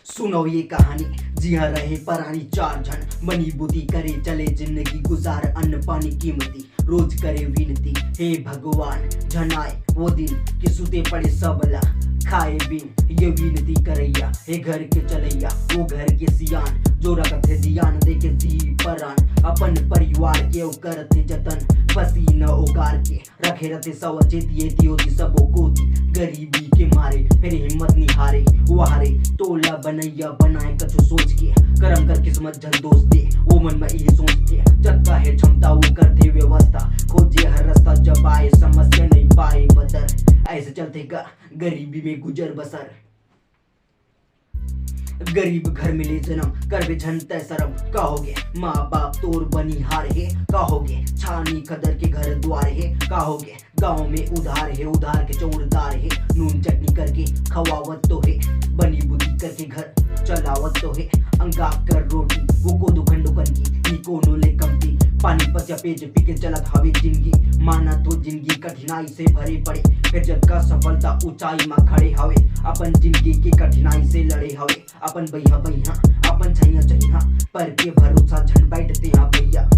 सुनो ये कहानी, जी हाँ रहे परानी चार जन, बनी बुद्धि करे चले जिंदगी गुजार, अन्न पानी कीमती रोज करे विनती, हे भगवान जन आए वो दिन कि सुते पड़े सबला खाए बिन ये विनती करैया, हे घर के चलैया वो घर के सियान, जो रखत है ध्यान देके जी परान, अपन परिवार के करते जतन, पसीना उगार के रखे रहते सवचेत ये दियो दी सबो को दी, गरीबी के मारे फिर हिम्मत निहारे वहारे, टोला बनैया बनाए कछु सोच के, करम कर किस्मत जन दोस्त दे वो मन में यही सोचते, जत्ता है क्षमता वो करते व्यवस्था, खोजे हर रास्ता जब आए समस्या नहीं पाए बदर, ऐसे चलते का गरीबी में गुजर बसर। गरीब घर मिले जन्म कर बे झनते शरम, कहोगे माँ बाप तोर बनी हार है, कहोगे छानी खदर के घर द्वार है, कहोगे गाँव में उधार है, उधार के चौड़दार है, नून चटनी करके खवावत तो है, बनी बुद्धि करके घर चलावत तो है, अंगा कर रोटी वो को दुखन दुखन की निको नोले कमती, पानी पसिया पेज पी के चलत हवे जिंदगी, माना तो जिंदगी कठिनाई से भरे पड़े, फिर जब का सफलता ऊंचाई में खड़े हवे, अपन जिंदगी की कठिनाई से लड़े हवे, अपन भैया अपन छैया छैया पर के भरोसा झन बैठते हैं भैया।